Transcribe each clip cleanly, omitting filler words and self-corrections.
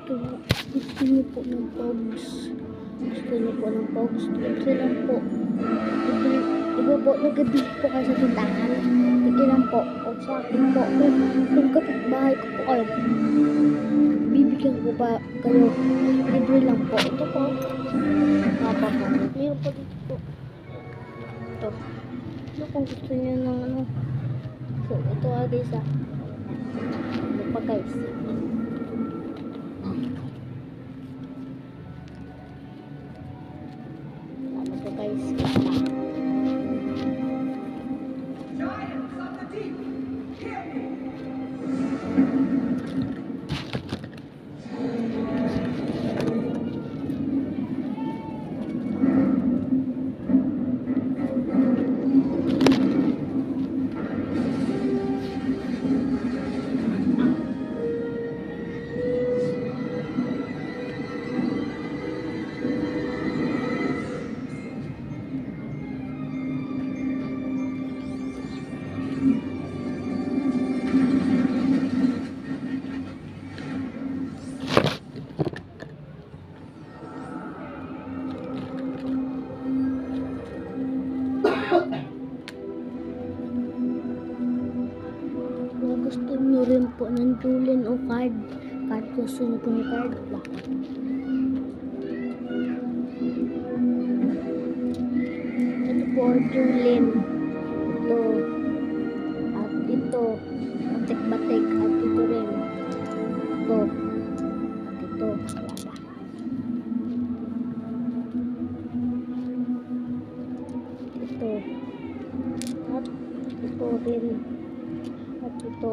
Gusto niyo po ng pogs. Gusto niyo po ng pogs. Libre lang po. Libre. Iba po, nagabili po kayo sa tindahan. Libre lang po. O sa akin po. Kung kapitbahay ko po kayo, bibigyan ko ba kayo? Libre lang po. Ito po. Papa po. Meron po dito po. Ito. Ito kung gusto niyo ng ano. So, ito guys Ito pa guys. Ito guys. Giants of the deep, hear me! Kung gusto nyo rin po ng Julin o card, gusto nyo po ng card lang. Ito po Julin. Ito. At ito. Batik-batik. At ito rin. Ito. At ito. Wala pa. Ito. At ito rin. At ito.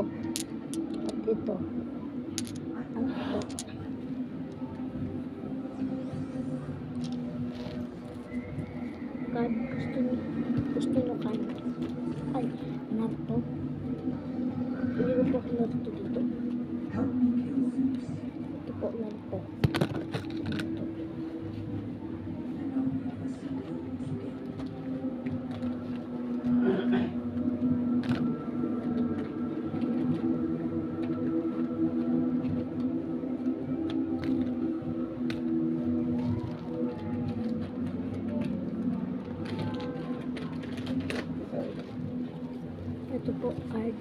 At ito. At ito. Card. Gusto nyo card. Ay, narito. Hindi ko po narito dito. Ito po, narito. Ito po, card.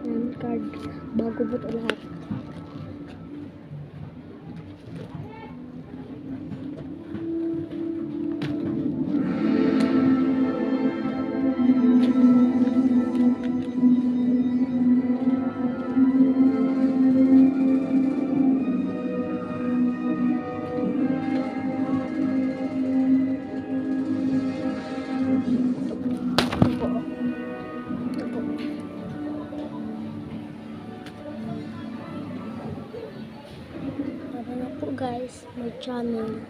Yan, card. Bago po ito lahat. Tara na po guys, may channel.